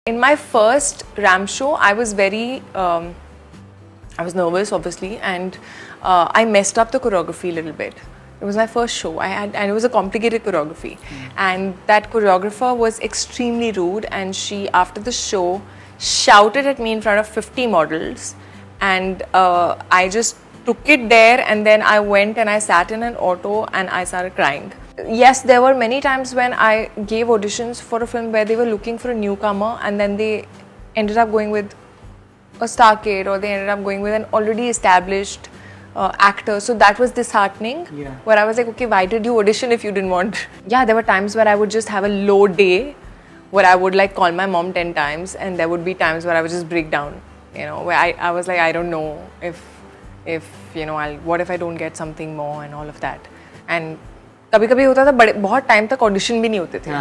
In my first ramp show, I was very, I was nervous obviously, and I messed up the choreography a little bit. It was my first show. And it was a complicated choreography, and that choreographer was extremely rude. And she, after the show, shouted at me in front of 50 models, and I just took it there, and then I went and I sat in an auto and I started crying. Yes, there were many times when I gave auditions for a film where they were looking for a newcomer, and then they ended up going with a star kid, or they ended up going with an already established actor. So that was disheartening. Where I was like, okay, why did you audition if you didn't want? Yeah, there were times where I would just have a low day, where I would like call my mom 10 times, and there would be times where I would just break down. Where I was like, I don't know if what if I don't get something more and all of that. And कभी-कभी होता था बहुत time तक audition भी नहीं होते थे.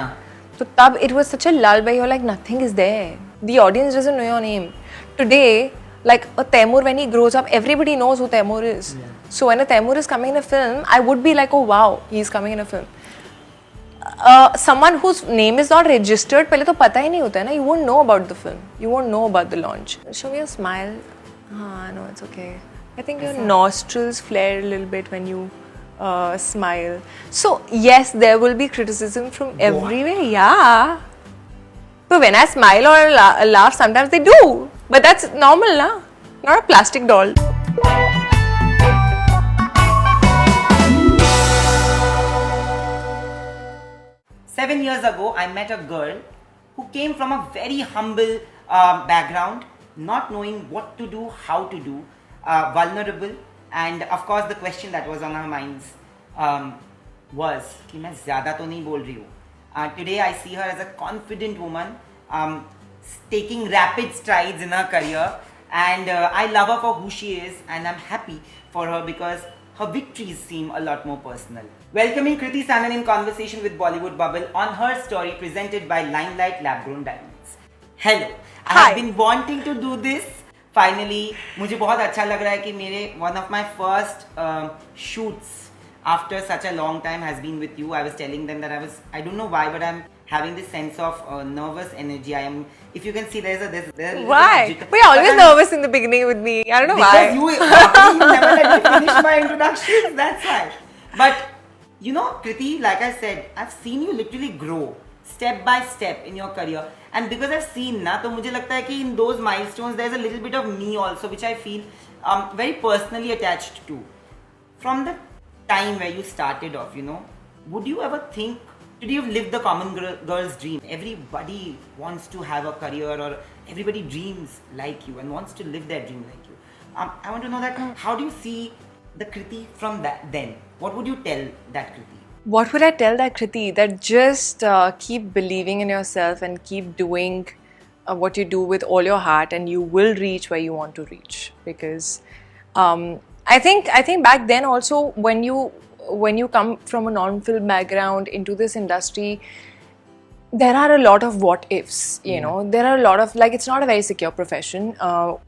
तो तब it was such a lull where you're like, nothing is there. The audience doesn't know your name. Today, like a Taimur, when he grows up, everybody knows who Taimur is. So when a Taimur is coming in a film, I would be like, oh wow, he's coming in a film. Someone whose name is not registered, पहले तो पता ही नहीं होता है ना. You won't know about the film. You won't know about the launch. Show me a smile. No, it's okay. I think your nostrils flare a little bit when you smile. So yes, there will be criticism from everywhere. Yeah. So when I smile or laugh, sometimes they do. But that's normal, na? Not a plastic doll. Seven years ago, I met a girl who came from a very humble background, not knowing what to do, how to do, vulnerable, and of course the question that was on her minds was कि मैं ज़्यादा तो नहीं बोल रही हूँ. Today I see her as a confident woman, taking rapid strides in her career, and I love her for who she is, and I'm happy for her because her victories seem a lot more personal. Welcoming Kriti Sanon in conversation with Bollywood Bubble on her story presented by Limelight Lab Grown Diamonds. Hello. I have been wanting to do this. Finally, मुझे बहुत अच्छा लग रहा है कि मेरे one of my first shoots after such a long time has been with you. I was telling them that I don't know why, but I'm having this sense of nervous energy. I am, if you can see, there's why? But you're always nervous in the beginning with me. I don't know why. Because you never let me finish my introductions, that's why. But you know, Kriti, like I said, I've seen you literally grow step by step in your career, and because I've seen na, तो मुझे लगता है कि in those milestones there's a little bit of me also, which I feel very personally attached to. From the time where you started off, would you ever think, did you live the common girl's dream? Everybody wants to have a career, or everybody dreams like you and wants to live their dream like you. I want to know that, how do you see the Kriti from that then? What would you tell that Kriti? What would I tell that Kriti? That just keep believing in yourself and keep doing what you do with all your heart, and you will reach where you want to reach. Because I think back then also, when you come from a non-film background into this industry, there are a lot of what ifs, there are a lot of, like, it's not a very secure profession,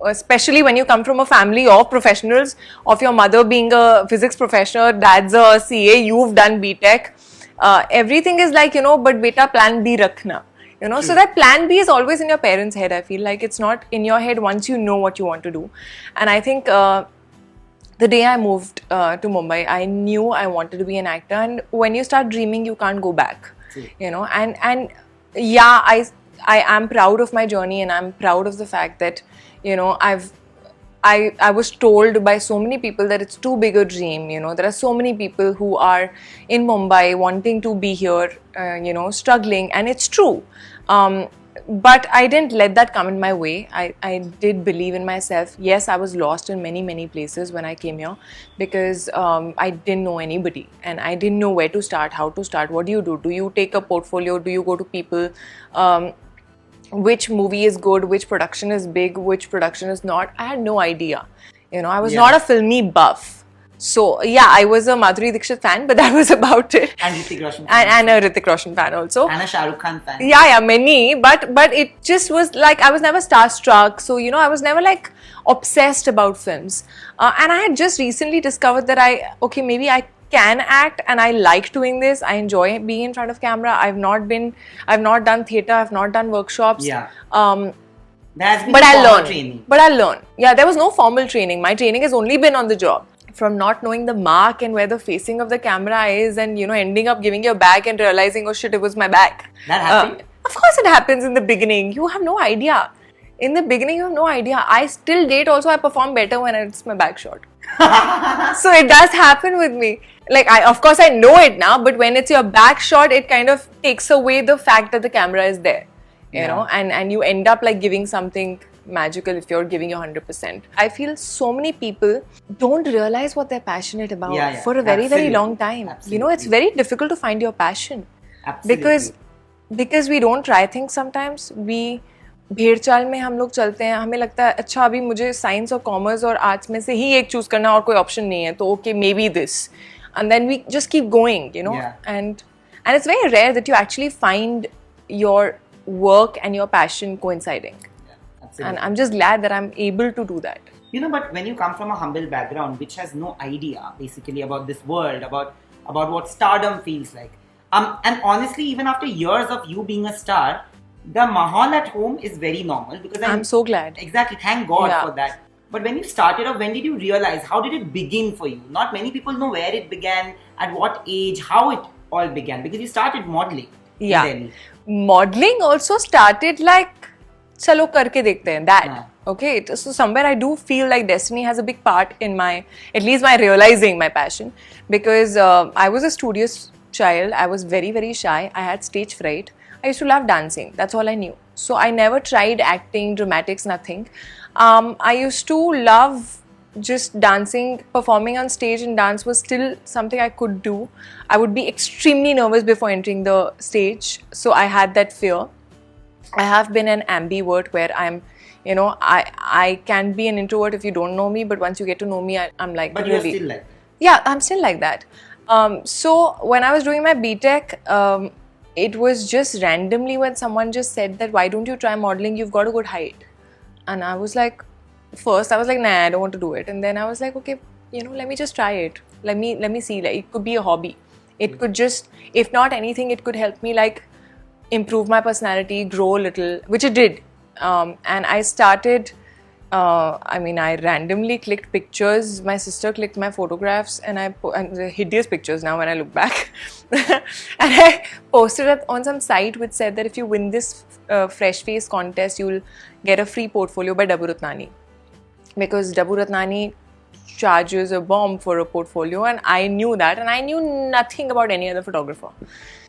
especially when you come from a family of professionals, of your mother being a physics professor, dad's a CA, you've done BTech, everything is like, but beta plan B rakhna, so that plan B is always in your parents' head. I feel like it's not in your head once you know what you want to do. And I think the day I moved to Mumbai, I knew I wanted to be an actor, and when you start dreaming, you can't go back. And yeah, I am proud of my journey, and I'm proud of the fact that I was told by so many people that it's too big a dream. There are so many people who are in Mumbai wanting to be here, struggling, and it's true. But I didn't let that come in my way. I did believe in myself. Yes, I was lost in many places when I came here, because I didn't know anybody, and I didn't know where to start, how to start. What do you do? Do you take a portfolio? Do you go to people? Which movie is good? Which production is big? Which production is not? I had no idea. I was not a filmy buff. So yeah, I was a Madhuri Dixit fan, but that was about it. And Hrithik Roshan fan. And a Hrithik Roshan fan also. And a Shah Rukh Khan fan. Yeah, many. But it just was like, I was never starstruck. So, I was never like obsessed about films. And I had just recently discovered that maybe I can act and I like doing this. I enjoy being in front of camera. I've not done theatre, I've not done workshops. Yeah. Um, There has been but no I'll formal learn. training. But I'll learn. Yeah, there was no formal training. My training has only been on the job. From not knowing the mark and where the facing of the camera is, and ending up giving your back and realizing, oh shit, it was my back. That happened? Of course, it happens in the beginning. You have no idea. In the beginning, you have no idea. I still date also. I perform better when it's my back shot. So it does happen with me. Like, of course I know it now, but when it's your back shot, it kind of takes away the fact that the camera is there, you know, and you end up like giving something magical if you're giving your 100%. I feel so many people don't realize what they're passionate about for a very, very long time. You know, it's very difficult to find your passion. Because we don't try things sometimes. We भेड़ चाल में हम लोग चलते हैं, हमें लगता है अच्छा अभी मुझे साइंस और कॉमर्स और आर्ट्स में से ही एक चूज करना और कोई ऑप्शन नहीं है, तो okay may be this, and then we just keep going, you know. And it's very rare that you actually find your work and your passion coinciding. And I'm just glad that I'm able to do that. You know, but when you come from a humble background which has no idea basically about this world, about what stardom feels like, and honestly, even after years of you being a star, the mahal at home is very normal, because I'm so glad. Exactly, thank God for that. But when you started off, when did you realize, how did it begin for you? Not many people know where it began, at what age, how it all began, because you started modeling in Delhi. Modeling also started like chalo karke dekhte hain, that. Okay, so somewhere I do feel like destiny has a big part in at least my realizing my passion, because I was a studious child. I was very, very shy. I had stage fright. I used to love dancing. That's all I knew. So I never tried acting, dramatics, nothing. I used to love just dancing. Performing on stage and dance was still something I could do. I would be extremely nervous before entering the stage. So I had that fear. I have been an ambivert where I'm, you know, I can be an introvert if you don't know me, but once you get to know me, I'm like, but really. You're still like that. Yeah, I'm still like that. So when I was doing my BTech, it was just randomly when someone just said that, why don't you try modeling? You've got a good height. And I was like, first I was like, nah, I don't want to do it. And then I was like, okay, you know, let me just try it. Let me see. Like, it could be a hobby. It could just, if not anything, it could help me like improve my personality, grow a little, which it did. And I started, I randomly clicked pictures. My sister clicked my photographs, and they're hideous pictures now when I look back. And I posted it on some site which said that if you win this fresh face contest, you'll get a free portfolio by Dabu Ratnani. Because Dabu Ratnani charges a bomb for a portfolio, and I knew that, and I knew nothing about any other photographer.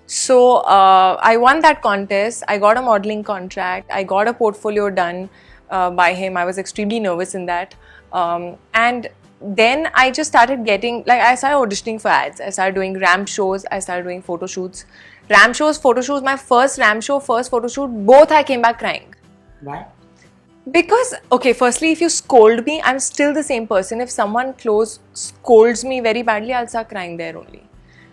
So I won that contest. I got a modeling contract. I got a portfolio done by him. I was extremely nervous in that. And then I just started getting, like, I started auditioning for ads. I started doing ramp shows. I started doing photo shoots. Ramp shows, photo shoots, my first ramp show, first photo shoot, both I came back crying. Why? Because, okay, firstly, if you scold me, I'm still the same person. If someone close scolds me very badly, I'll start crying there only.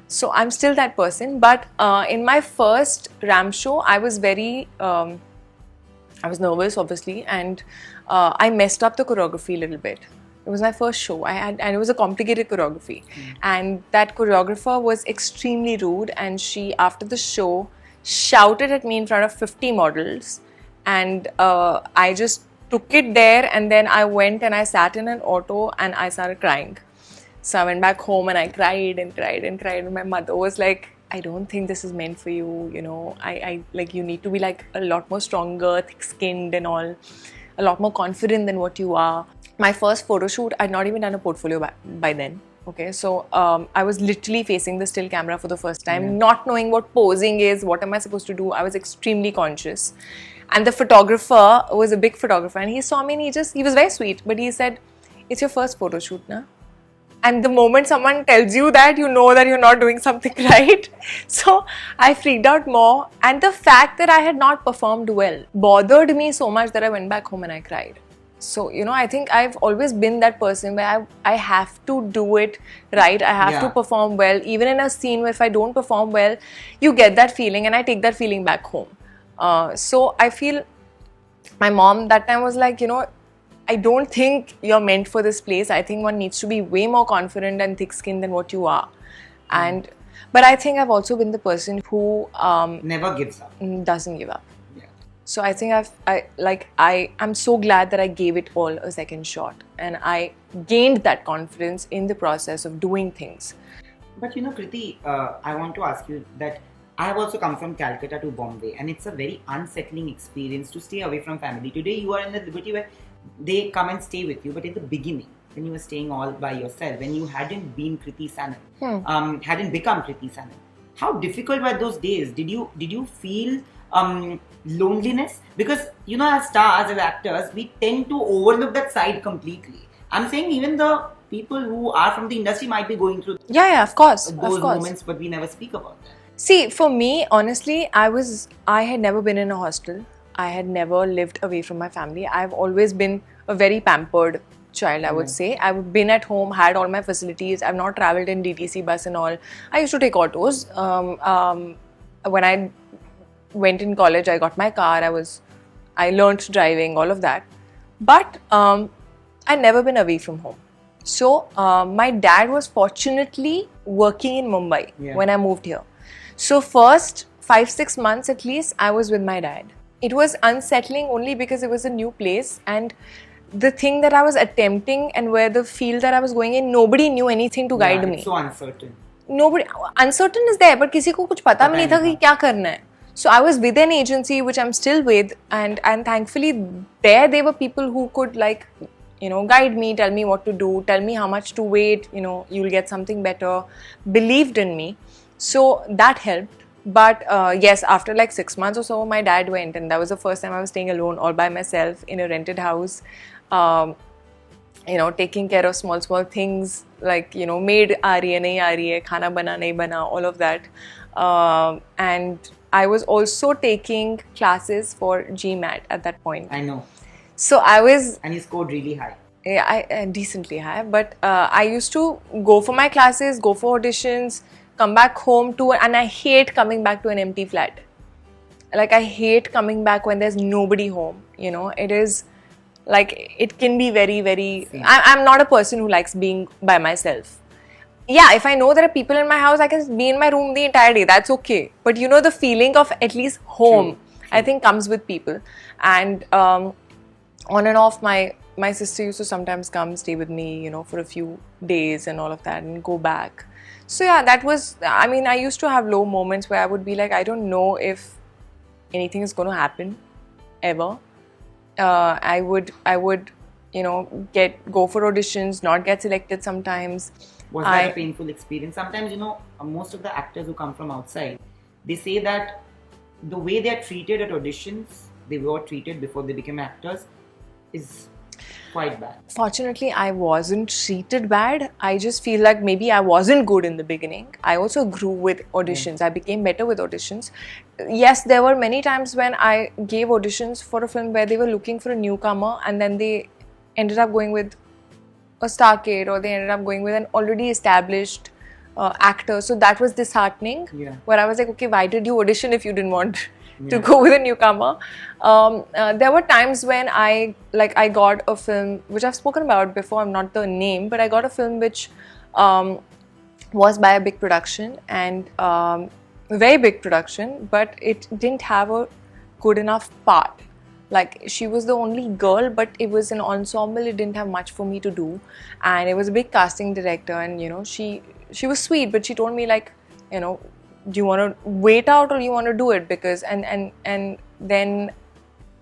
So I'm still that person. But in my first ramp show, I was very, I was nervous, obviously, and I messed up the choreography a little bit. It was my first show, and it was a complicated choreography. And that choreographer was extremely rude, and she, after the show, shouted at me in front of 50 models. And I just took it there, and then I went and I sat in an auto and I started crying. So I went back home and I cried and cried and cried. And my mother was like, I don't think this is meant for you, you know. I like, you need to be like a lot more stronger, thick-skinned and all, a lot more confident than what you are. My first photo shoot, I'd not even done a portfolio by then. Okay, so I was literally facing the still camera for the first time, not knowing what posing is, what am I supposed to do. I was extremely conscious. And the photographer was a big photographer, and he saw me and he was very sweet, but he said, it's your first photo shoot, na? And the moment someone tells you that, you know that you're not doing something right. So I freaked out more, and the fact that I had not performed well bothered me so much that I went back home and I cried. So, you know, I think I've always been that person where I have to do it right. I have to perform well. Even in a scene where if I don't perform well, you get that feeling, and I take that feeling back home. So I feel my mom that time was like, you know, I don't think you're meant for this place. I think one needs to be way more confident and thick-skinned than what you are. And but I think I've also been the person who Never gives up. doesn't give up. Yeah. So I think I'm so glad that I gave it all a second shot, and I gained that confidence in the process of doing things. But Kriti, I want to ask you that I have also come from Calcutta to Bombay, and it's a very unsettling experience to stay away from family. Today, you are in the liberty where they come and stay with you, but in the beginning, when you were staying all by yourself, when you hadn't been Kriti Sanon, hadn't become Kriti Sanon, how difficult were those days? Did you feel loneliness? Because as stars, as actors, we tend to overlook that side completely. I'm saying even the people who are from the industry might be going through Yeah, of course. those moments, but we never speak about that. See, for me, honestly, I had never been in a hostel. I had never lived away from my family. I've always been a very pampered child, I would say. I've been at home, had all my facilities. I've not traveled in DTC bus and all. I used to take autos. When I went in college, I got my car. I learned driving, all of that. But I'd never been away from home. So my dad was fortunately working in Mumbai when I moved here. So first 5-6 months at least, I was with my dad. It was unsettling only because it was a new place, and the thing that I was attempting and where the field that I was going in, nobody knew anything to guide me. It's so uncertain. Nobody, uncertain is there, but किसी को कुछ पता भी नहीं था कि क्या करना है. So I was with an agency which I'm still with, and thankfully there were people who could guide me, tell me what to do, tell me how much to wait, you'll get something better, believed in me. So that helped. But yes, after 6 months or so, my dad went, and that was the first time I was staying alone all by myself in a rented house, taking care of small things like, maid aa rahi hai, nahi aa rahi hai, khana bana, nahi bana, all of that. And I was also taking classes for GMAT at that point. I know. So I was... And you scored really high. Yeah, decently high. But I used to go for my classes, go for auditions, come back home and I hate coming back to an empty flat. I hate coming back when there's nobody home. It is it can be very, very... I'm not a person who likes being by myself. Yeah, if I know there are people in my house, I can be in my room the entire day. That's okay. But the feeling of at least home, True. I think comes with people. And on and off, my sister used to sometimes come stay with me, for a few days and all of that, and go back. So yeah, that was, I used to have low moments where I would be like, I don't know if anything is going to happen ever. I would go for auditions, not get selected sometimes. Was that a painful experience? Sometimes, most of the actors who come from outside, they say that the way they are treated at auditions, they were treated before they became actors, is quite bad. Fortunately, I wasn't treated bad. I just feel like maybe I wasn't good in the beginning. I also grew with auditions. I became better with auditions. Yes, there were many times when I gave auditions for a film where they were looking for a newcomer, and then they ended up going with a star kid, or they ended up going with an already established actor. So that was disheartening. Where I was like, okay, why did you audition if you didn't want to go with a newcomer? There were times when I got a film which I've spoken about before. I'm not the name, but I got a film which was by a big production, and a very big production, but it didn't have a good enough part. She was the only girl, but it was an ensemble. It didn't have much for me to do, and it was a big casting director, and she was sweet, but she told me do you want to wait out or you want to do it? Because and then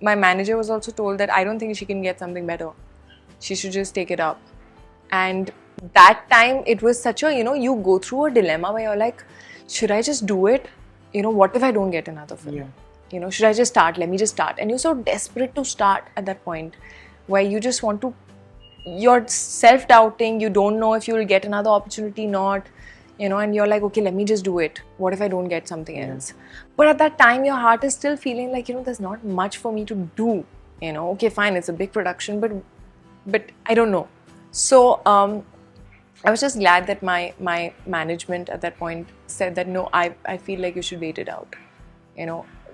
my manager was also told that I don't think she can get something better. She should just take it up. And that time it was such a, you go through a dilemma where you're like, should I just do it? What if I don't get another film? Should I just start? Let me just start. And you're so desperate to start at that point where you just want to, you're self-doubting, you don't know if you'll get another opportunity, not. And you're like, okay, let me just do it. What if I don't get something else? But at that time, your heart is still feeling like, there's not much for me to do. Okay, fine, it's a big production, but I don't know. So I was just glad that my management at that point said that, no, I feel like you should wait it out.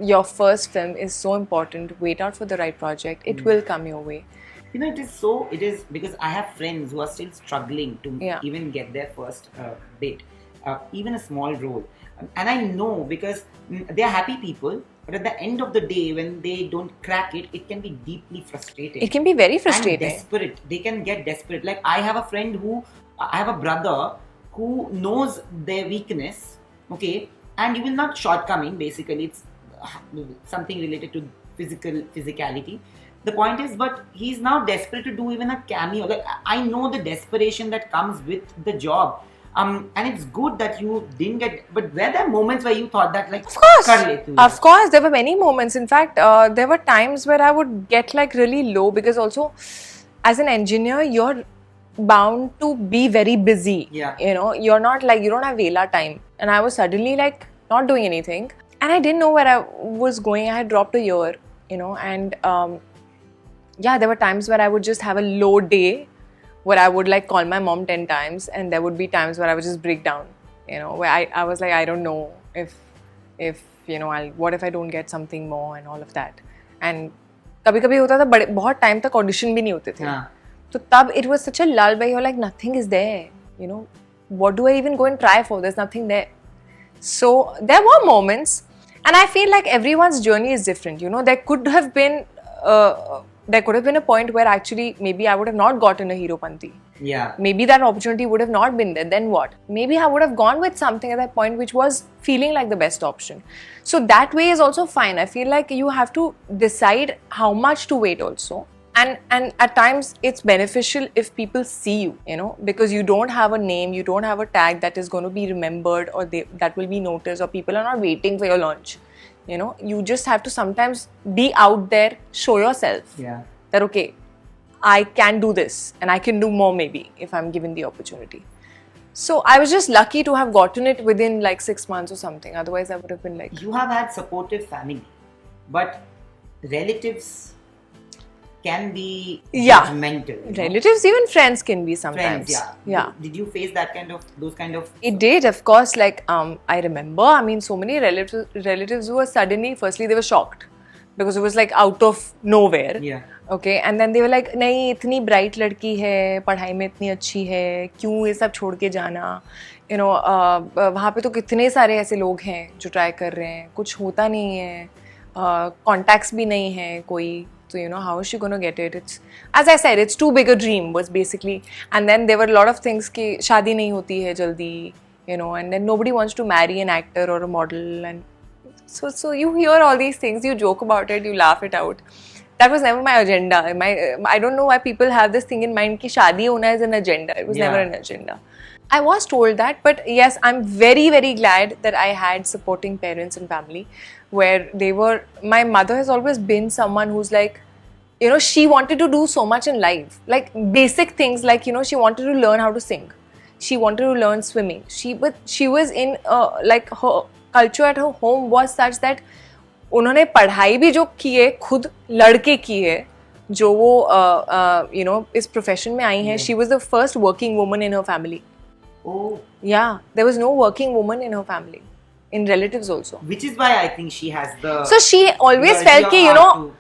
Your first film is so important. Wait out for the right project. It will come your way. It is because I have friends who are still struggling to even get their first bit. even a small role. And I know because they are happy people, but at the end of the day, when they don't crack it, it can be deeply frustrating. It can be very And frustrating. desperate. They can get desperate. Like I have a brother who knows their weakness, okay, and you will not shortcoming. Basically, it's something related to physicality. The point is, but he's now desperate to do even a cameo. Like I know the desperation that comes with the job. And it's good that you didn't get. But were there moments where you thought that, like, Of course, kar le tu? of course, there were many moments. In fact, there were times where I would get like really low because also, as an engineer, you're bound to be very busy. Yeah. You know, you're not like, you don't have Vela time. And I was suddenly like not doing anything. And I didn't know where I was going. I had dropped a year, you know, and yeah, there were times where I would just have a low day where I would like call my mom 10 times, and there would be times where I would just break down, you know, where I was like, I don't know if you know, what if I don't get something more and all of that. And कभी-कभी होता था बहुत time तक audition भी नहीं होते थे. हाँ. So तब it was such a lull where you're like, nothing is there, you know, what do I even go and try for? There's nothing there. So there were moments, and I feel like everyone's journey is different, you know. There could have been a point where actually maybe I would have not gotten a Hero Panti. Yeah. Maybe that opportunity would have not been there. Then what? Maybe I would have gone with something at that point which was feeling like the best option. So that way is also fine. I feel like you have to decide how much to wait also. And at times it's beneficial if people see you, you know, because you don't have a name, you don't have a tag that is going to be remembered, or that will be noticed, or people are not waiting for your launch. You know, you just have to sometimes be out there, show yourself. Yeah. That okay, I can do this and I can do more maybe if I'm given the opportunity. So I was just lucky to have gotten it within like 6 months or something. Otherwise I would have been like... You have had supportive family, but relatives can be judgmental. You know? Relatives, even friends can be sometimes. Friends, yeah. Did you face those kind of? It did, of course. Like I remember, I mean, so many relatives who were suddenly, firstly they were shocked because it was like out of nowhere. Yeah. Okay, and then they were like, नहीं इतनी bright लड़की है, पढ़ाई में इतनी अच्छी है, क्यों ये सब छोड़ के जाना? You know, वहाँ पे तो कितने सारे ऐसे लोग हैं जो try कर रहे हैं, कुछ होता नहीं है, contacts भी नहीं है कोई. So, you know, how is she going to get it? It's, as I said, it's too big a dream was basically. And then there were a lot of things कि शादी नहीं होती है जल्दी, you know, and then nobody wants to marry an actor or a model. And so you hear all these things, you joke about it, you laugh it out. That was never my agenda. I don't know why people have this thing in mind कि शादी होना is an agenda. It was never an agenda. I was told that, but yes, I'm very, very glad that I had supporting parents and family where they were... My mother has always been someone who's like, you know, she wanted to do so much in life. Like basic things like, you know, she wanted to learn how to sing. She wanted to learn swimming. But she was in, like her culture at her home was such that उन्होंने पढ़ाई भी जो की है खुद लड़के की है जो वो you know इस profession में आई हैं. She was the first working woman in her family. Oh. Yeah, there was no working woman in her family, in relatives also. Which is why I think she has the... So she always felt that, you know,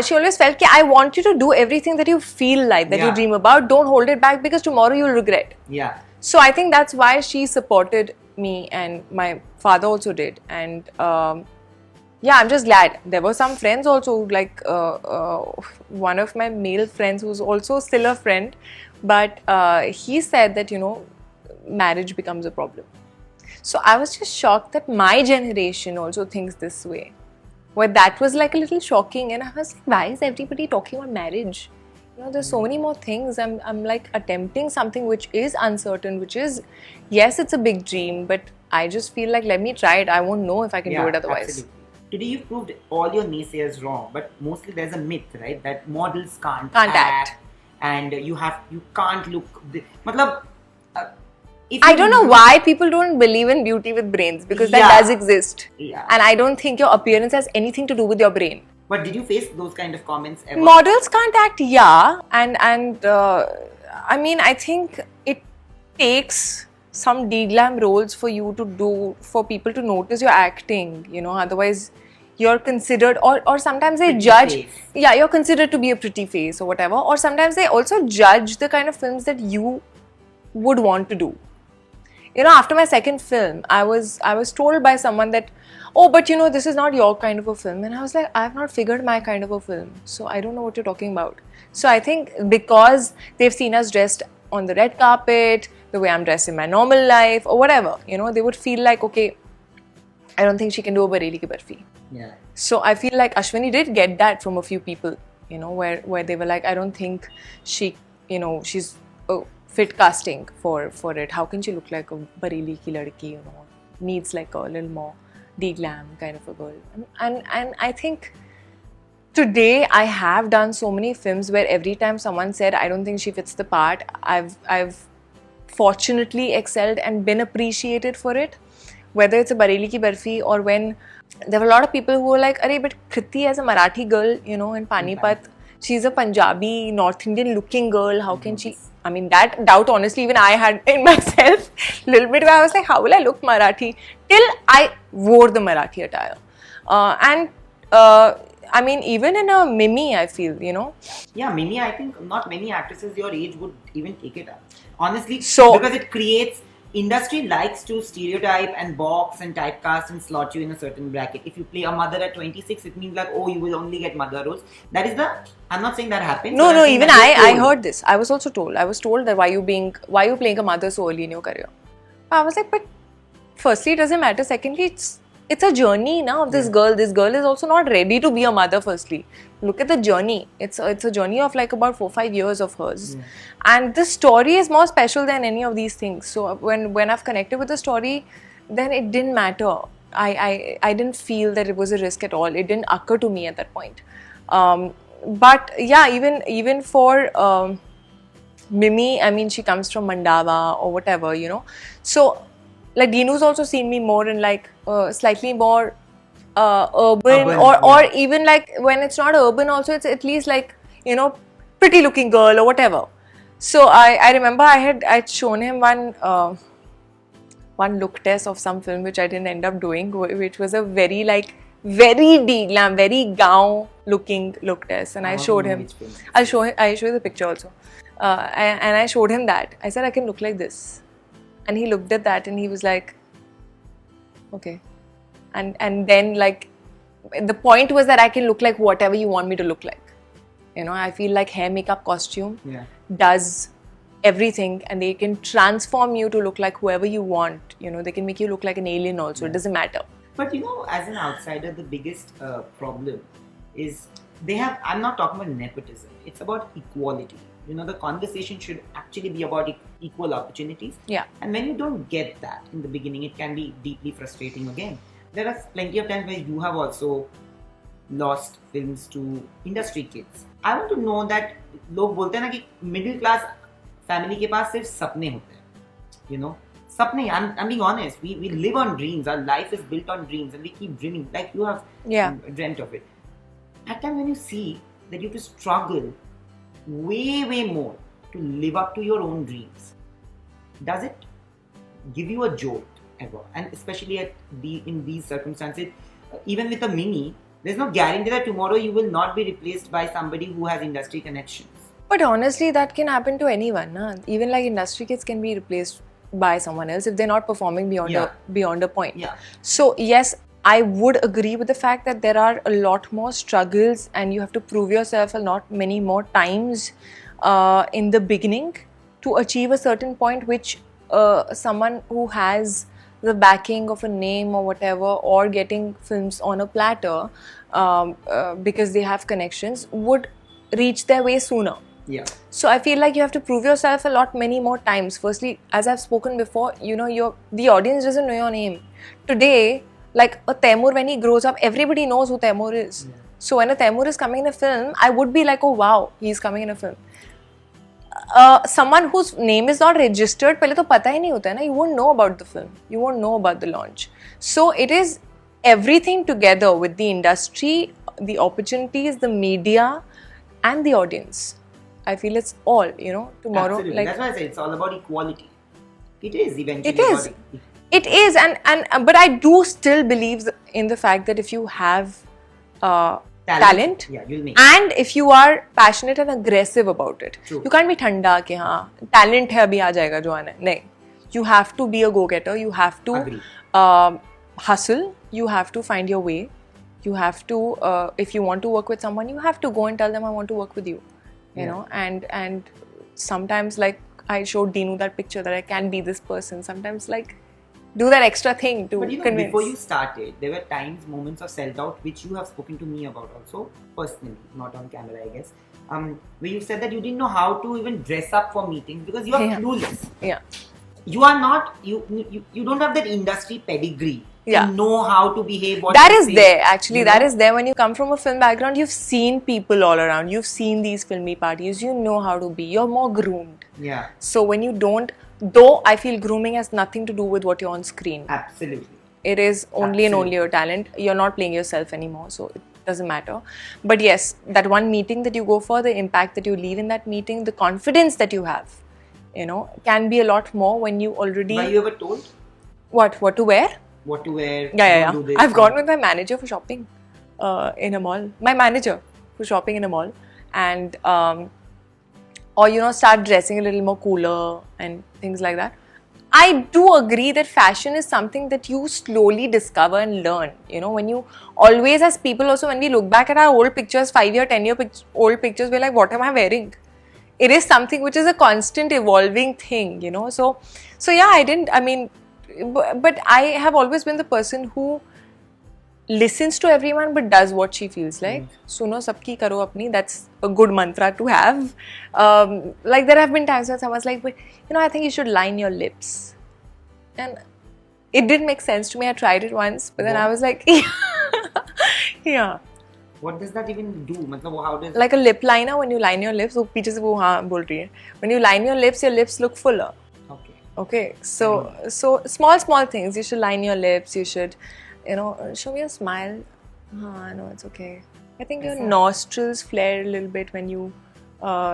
she always felt that I want you to do everything that you feel like, that you dream about. Don't hold it back because tomorrow you'll regret. Yeah. So I think that's why she supported me, and my father also did. And yeah, I'm just glad. There were some friends also, like one of my male friends who's also still a friend, but he said that, you know, marriage becomes a problem. So I was just shocked that my generation also thinks this way. Where that was like a little shocking, and I was like, why is everybody talking about marriage? You know, there's so many more things. I'm like attempting something which is uncertain, which is, yes, it's a big dream, but I just feel like, let me try it. I won't know if I can do it otherwise. Absolutely. Today you've proved all your naysayers wrong, but mostly there's a myth, right? That models can't act. And you can't look... Matlab, I don't know why people don't believe in beauty with brains, because that does exist. Yeah. And I don't think your appearance has anything to do with your brain. But did you face those kind of comments ever? Models can't act, and I mean, I think it takes some de-glam roles for you to do, for people to notice your acting, you know, otherwise you're considered, or sometimes they pretty judge face. Yeah, you're considered to be a pretty face or whatever, or sometimes they also judge the kind of films that you would want to do. You know, after my second film, I was told by someone that, oh, but you know, this is not your kind of a film. And I was like, I have not figured my kind of a film. So I don't know what you're talking about. So I think because they've seen us dressed on the red carpet, the way I'm dressed in my normal life or whatever, you know, they would feel like, okay, I don't think she can do a Bareilly Ki Barfi. Yeah. So I feel like Ashwini did get that from a few people, you know, where they were like, I don't think she, you know, she's a fit casting for it. How can she look like a Bareilly ki ladki, you know, needs like a little more de-glam kind of a girl. And I think today I have done so many films where every time someone said, I don't think she fits the part, I've fortunately excelled and been appreciated for it. Whether it's a Bareilly Ki Barfi or when there were a lot of people who were like, Arey, but Kriti as a Marathi girl, you know, in Panipat, she's a Punjabi, North Indian looking girl, how can she? I mean, that doubt honestly even I had in myself a little bit where I was like, how will I look Marathi? Till I wore the Marathi attire. I mean, even in a Mimi, I feel, you know. Yeah, Mimi, I think not many actresses your age would even take it up. Honestly, So- because it creates, industry likes to stereotype and box and typecast and slot you in a certain bracket. If you play a mother at 26, it means like, oh, you will only get mother roles. That is the, I'm not saying that happens. No, but I'm no, saying even that you're I told. heard this. I was also told. I was told that why you playing a mother so early in your career. I was like, but firstly, it doesn't matter. Secondly, it's a journey now of this girl. This girl is also not ready to be a mother. Firstly, look at the journey. It's a journey of like about 4-5 years of hers, and the story is more special than any of these things. So when I've connected with the story, then it didn't matter. I didn't feel that it was a risk at all. It didn't occur to me at that point. But yeah, even for Mimi, I mean, she comes from Mandava or whatever, you know. So, like, Dinu's also seen me more in like slightly more urban or even like when it's not urban also, it's at least like, you know, pretty looking girl or whatever. So I remember I'd shown him one look test of some film which I didn't end up doing, which was a very de-glam, very gown looking look test, and I showed him. I'll show you the picture also. And I showed him that. I said I can look like this, and he looked at that and he was like, okay. And then like the point was that I can look like whatever you want me to look like. You know, I feel like hair, makeup, costume does everything, and they can transform you to look like whoever you want. You know, they can make you look like an alien also. It doesn't matter. But you know, as an outsider, the biggest problem is I'm not talking about nepotism. It's about equality. You know, the conversation should actually be about equal opportunities. Yeah. And when you don't get that in the beginning, it can be deeply frustrating again. There are plenty of times where you have also lost films to industry kids. I want to know that लोग बोलते हैं ना कि middle class family के पास सिर्फ सपने होते हैं. You know, sapne. I'm being honest. We live on dreams. Our life is built on dreams, and we keep dreaming. Like you have dreamt of it. At times when you see that you have to struggle way more to live up to your own dreams, does it give you a jolt ever? And especially in these circumstances, even with a Mimi, there's no guarantee that tomorrow you will not be replaced by somebody who has industry connections. But honestly, that can happen to anyone. Na? Even like industry kids can be replaced by someone else if they're not performing beyond a point. Yeah. So yes, I would agree with the fact that there are a lot more struggles and you have to prove yourself a lot many more times in the beginning to achieve a certain point which someone who has the backing of a name or whatever, or getting films on a platter because they have connections, would reach their way sooner. Yeah. So I feel like you have to prove yourself many more times. Firstly, as I've spoken before, you know, the audience doesn't know your name. Today, like a Taimur, when he grows up, everybody knows who Taimur is. Yeah. So when a Taimur is coming in a film, I would be like, oh wow, he's coming in a film. Someone whose name is not registered, पहले तो पता ही नहीं होता है ना, you won't know about the film, you won't know about the launch. So it is everything together with the industry, the opportunities, the media, and the audience. I feel it's all, you know, tomorrow. Absolutely. Like, that's why I say it's all about equality. It is eventually. It is, and but I do still believe in the fact that if you have talent, yeah, you'll make and if you are passionate and aggressive about it, True. you can't be thanda कि हाँ talent है अभी आ जाएगा जो आना है. नहीं, You have to be a go-getter. You have to Agree. hustle. You have to find your way. You have to, if you want to work with someone, you have to go and tell them, I want to work with you. You know, and sometimes, like, I showed Dinu that picture that I can be this person. Sometimes, like, do that extra thing to But you know, convince. before you started, there were times, moments of self-doubt which you have spoken to me about also, personally, not on camera, I guess. Where you said that you didn't know how to even dress up for meetings because you are clueless. Yeah. You are not, you don't have that industry pedigree Yeah. to know how to behave. What That to is say, there, actually. you That know? is there. When you come from a film background, you've seen people all around. You've seen these filmy parties. You know how to be. You're more groomed. Yeah. So when you don't, though I feel grooming has nothing to do with what you're on screen. Absolutely. It is only and only your talent. You're not playing yourself anymore, so it doesn't matter. But yes, that one meeting that you go for, the impact that you leave in that meeting, the confidence that you have, you know, can be a lot more when you already... Were you ever told What to wear? what to wear? Yeah. Do this, I've gone with my manager for shopping in a mall. My manager for shopping in a mall. And, or, you know, start dressing a little more cooler and things like that. I do agree that fashion is something that you slowly discover and learn. You know, when you always, as people also, when we look back at our old pictures, 5-year, 10-year old pictures, we're like, what am I wearing? It is something which is a constant evolving thing, you know. So yeah, but I have always been the person who listens to everyone but does what she feels like. Suno sabki karo apni. That's a good mantra to have. Like, there have been times when someone's like, but, you know, I think you should line your lips. And it didn't make sense to me. I tried it once, but then I was like, yeah. What does that even do? How does... Like a lip liner, when you line your lips, when you line your lips look fuller. Okay, so small things. You should line your lips. You should, you know, show me a smile. No, it's okay. I think your nostrils flare a little bit when you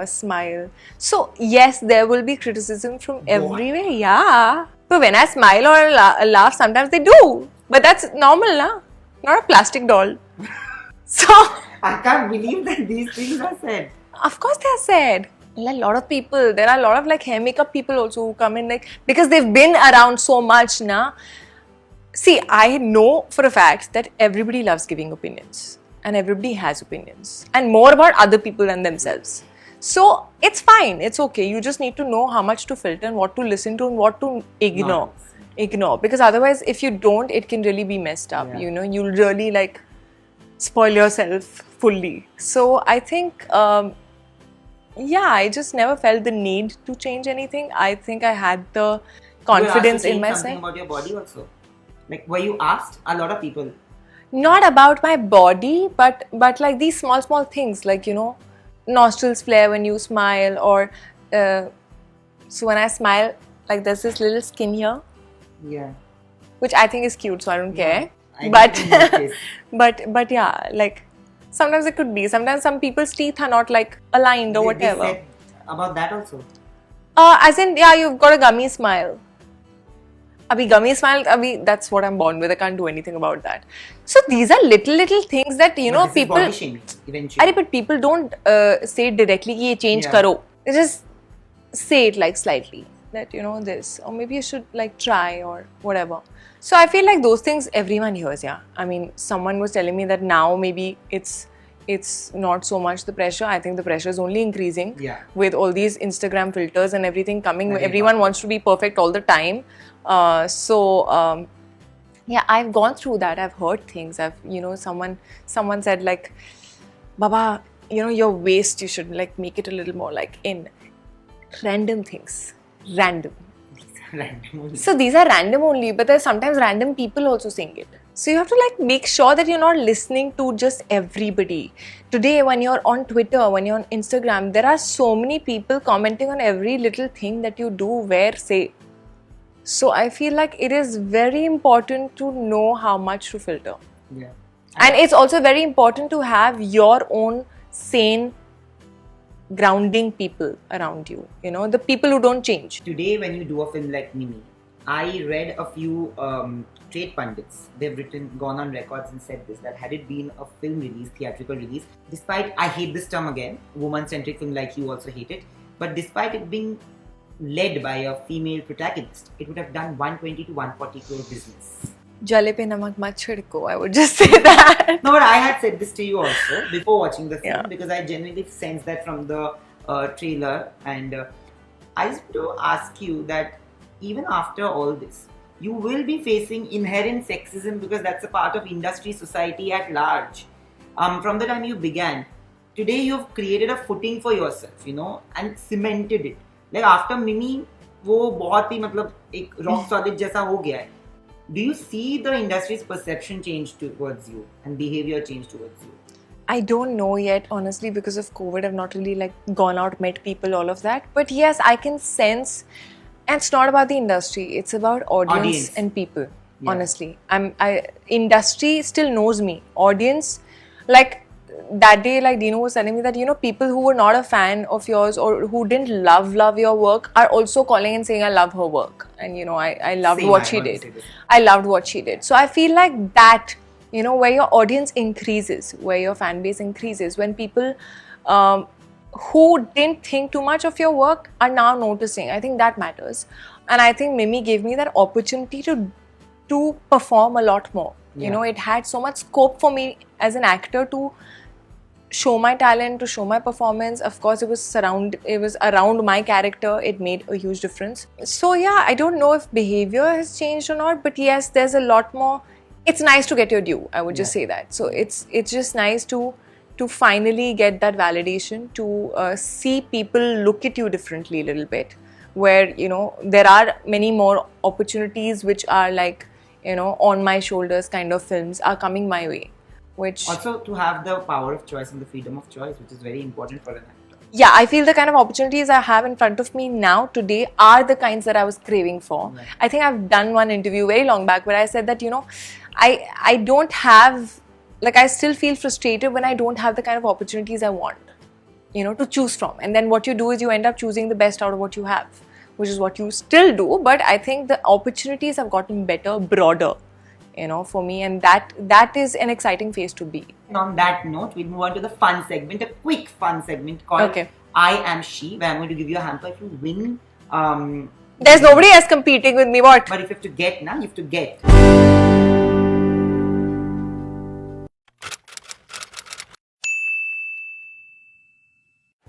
smile. So yes, there will be criticism from everywhere. Yeah, but when I smile or laugh, sometimes they do. But that's normal, na? Not a plastic doll. So I can't believe that these things are said. Of course they are said. There are a lot of people. There are a lot of like hair makeup people also who come in, like, because they've been around so much, na. See, I know for a fact that everybody loves giving opinions and everybody has opinions and more about other people than themselves. So it's fine. It's okay. You just need to know how much to filter and what to listen to and what to ignore. Because otherwise, if you don't, it can really be messed up. You know, you'll really like spoil yourself fully. So I think, I just never felt the need to change anything. I think I had the confidence in myself. Something about your body also? Like, were you asked? A lot of people. Not about my body, but like these small things, like, you know, nostrils flare when you smile, or so when I smile, like, there's this little skin here. Yeah. Which I think is cute, so I don't care. But but yeah, like, sometimes it could be. Sometimes some people's teeth are not like aligned or whatever. They said about that also. As in, yeah, you've got a gummy smile. Gummy smile, that's what I'm born with. I can't do anything about that. So these are little things that, you know, people... Body shaming, eventually. But people don't say it directly, ki ye change karo. They just say it like slightly, that, you know, this, or maybe you should like try or whatever. So I feel like those things everyone hears, yeah. I mean, someone was telling me that now maybe it's not so much the pressure. I think the pressure is only increasing with all these Instagram filters and everything coming. Everyone wants to be perfect all the time. Yeah, I've gone through that. I've heard things. You know, someone said like, Baba, you know, your waist, you should like make it a little more like in. Random things. Random. So these are random only, but there's sometimes random people also saying it. So you have to like make sure that you're not listening to just everybody. Today, when you're on Twitter, when you're on Instagram, there are so many people commenting on every little thing that you do, wear, say. So I feel like it is very important to know how much to filter. Yeah. And it's also very important to have your own sane, grounding people around you. You know, the people who don't change. Today, when you do a film like Mimi, I read a few trade pundits. They've gone on records and said this, that had it been a film release, theatrical release, despite, I hate this term again, woman-centric film like you also hate it, but despite it being led by a female protagonist, it would have done 120 to 140 crore business. Jale pe namak mat chhidko, I would just say that. No, but I had said this to you also before watching the film Yeah. because I genuinely sensed that from the trailer, and I just want to ask you that even after all this, you will be facing inherent sexism because that's a part of industry, society at large. From the time you began, today you've created a footing for yourself, and cemented it. Like after Mimi, वो बहुत ही मतलब एक rock solid जैसा हो गया है. Do you see the industry's perception change towards you and behavior change towards you? I don't know yet, honestly, because of COVID. I've not really gone out, met people, all of that. But yes, I can sense, and it's not about the industry. It's about audience. And people. Yeah. Honestly, industry still knows me. Audience, like that day, like Dino was telling me that people who were not a fan of yours or who didn't love your work are also calling and saying I love her work, and I loved Same, what I she want to did. say this. I loved what she did. So I feel like that, where your audience increases, where your fan base increases, when people who didn't think too much of your work are now noticing. I think that matters. And I think Mimi gave me that opportunity to perform a lot more. Yeah. It had so much scope for me as an actor to show my talent, to show my performance. Of course, it was around my character. It made a huge difference. So yeah, I don't know if behavior has changed or not, but yes, there's a lot more. It's nice to get your due. I would just say that. So it's just nice to finally get that validation, to see people look at you differently a little bit, where there are many more opportunities which are like on my shoulders kind of films are coming my way. Which Also, to have the power of choice and the freedom of choice, which is very important for an actor. yeah, I feel the kind of opportunities I have in front of me now today are the kinds that I was craving for. Right. I think I've done one interview very long back where I said that I don't have, like, I still feel frustrated when I don't have the kind of opportunities I want, to choose from. And then what you do is you end up choosing the best out of what you have, which is what you still do. But I think the opportunities have gotten better, broader, for me, and that is an exciting phase to be. And on that note, we'll move on to the fun segment, a quick fun segment called Okay. I Am She, where I'm going to give you a hamper. If you win, There's nobody else competing with me, what? but if you have to get, you have to get.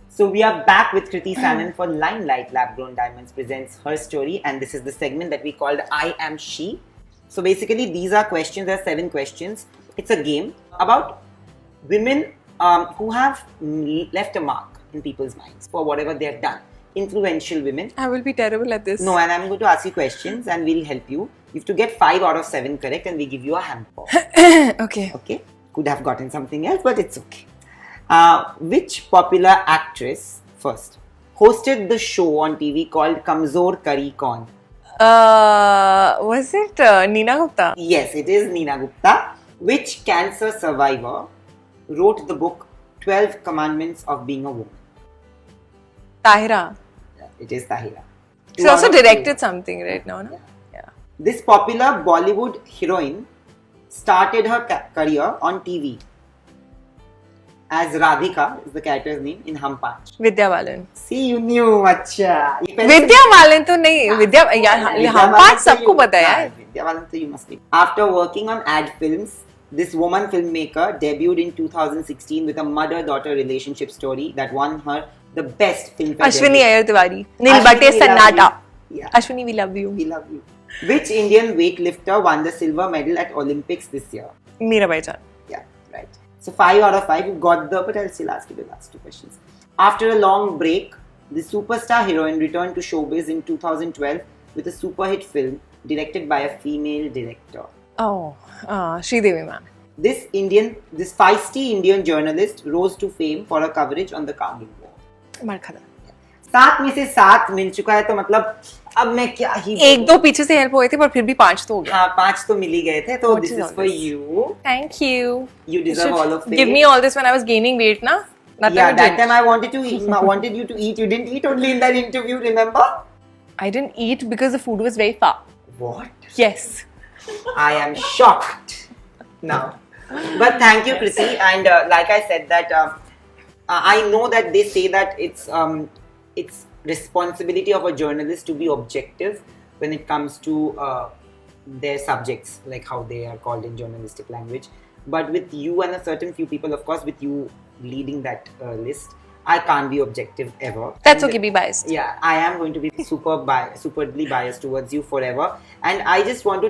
So we are back with Kriti Sanan for Limelight. Lab Grown Diamonds presents her story, and this is the segment that we called I Am She. So basically, these are questions. There are 7 questions. It's a game about women who have left a mark in people's minds for whatever they have done. Influential women. I will be terrible at this. No, and I'm going to ask you questions, and we'll help you. You have to get 5 out of 7 correct, and we give you a hamper. Okay. Okay? Could have gotten something else, but it's okay. Which popular actress first hosted the show on TV called Kamzor Kari Kaun? Was it Neena Gupta? Yes, it is Neena Gupta. Which cancer survivor wrote the book 12 Commandments of Being a Woman? Tahira. It is Tahira. She 2 also out of 2. directed something right now, no? Yeah. This popular Bollywood heroine started her career on TV as Radhika, is the character's name, in Hum Paanch. Vidya Balan. See, you knew, acha. Vidya Balan तो नहीं, Vidya यार हम पांच सबको पता है यार. Vidya Balan तो you must be. After working on ad films, this woman filmmaker debuted in 2016 with a mother-daughter relationship story that won her the best filmfare. Ashwini debut. Iyer Tiwari. Ashwini, Nilbate we love Sannata. you. Yeah. Ashwini, we love you. We love you. Which Indian weightlifter won the silver medal at Olympics this year? Mirabai Chan. Yeah, right. So 5 out of 5, you got but I'll still ask you the last 2 questions. After a long break, the superstar heroine returned to showbiz in 2012 with a super hit film directed by a female director. Oh, Sridevi ma'am. This feisty Indian journalist rose to fame for her coverage on the Kargil War. मार खाता. 7 में से 7 मिल चुका है, तो मतलब अब मैं क्या ही एक दो पीछे से हेल्प हुए थे पर फिर भी 5 तो हो गए. हाँ, 5 तो मिल ही गए थे, तो What this is is all for this? you. Thank you. You deserve all of it. Give me all this when I was gaining weight, na? Yeah, that time I wanted you to eat. You didn't eat only in that interview, remember? I didn't eat because the food was very far. What? Yes. I am shocked now. But thank you, Kriti. And like I said, that I know that they say that it's it's responsibility of a journalist to be objective when it comes to their subjects, like how they are called in journalistic language. But with you and a certain few people, of course, with you leading that list, I can't be objective ever. That's okay, be biased. Yeah, I am going to be superbly biased towards you forever. And I just want to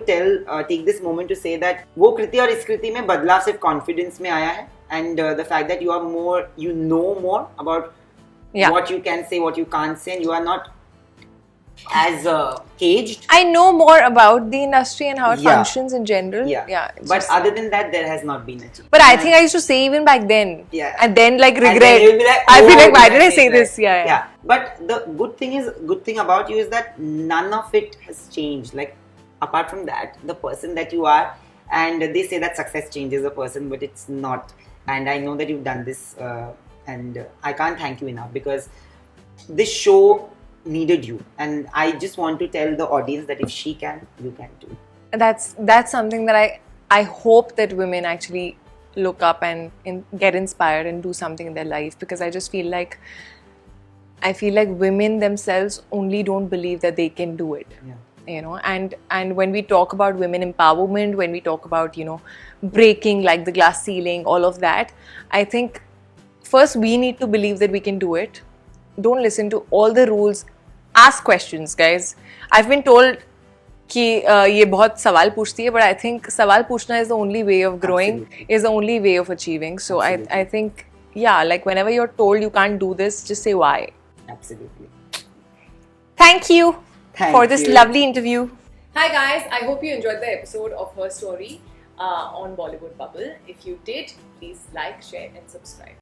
take this moment to say that वो कृति और इस कृति में बदलाव सिर्फ confidence में आया है. And the fact that you know more about what you can say, what you can't say, and you are not as caged. I know more about the industry and how it functions in general. Yeah. But other than that, there has not been a change. But I think I used to say even back then. Yeah. And then like regret. And then you'll be like, I'll be like, why did I say this? Yeah. But the good thing about you is that none of it has changed. Like, apart from that, the person that you are, and they say that success changes a person, but it's not. And I know that you've done this, and I can't thank you enough, because this show needed you, and I just want to tell the audience that if she can, you can too. That's something that I hope that women actually look up and get inspired and do something in their life, because I just feel like women themselves only don't believe that they can do it. You know, and when we talk about women empowerment, when we talk about, you know, breaking like the glass ceiling, all of that, I think first we need to believe that we can do it. Don't listen to all the rules. Ask questions, guys. I've been told कि ये बहुत सवाल पूछती है, but I think सवाल पूछना is the only way of growing, is the only way of achieving. So I think, yeah, like whenever you're told you can't do this, just say why. Absolutely. Thank you for this lovely interview. Hi guys, I hope you enjoyed the episode of Her Story on Bollywood Bubble. If you did, please like, share and subscribe.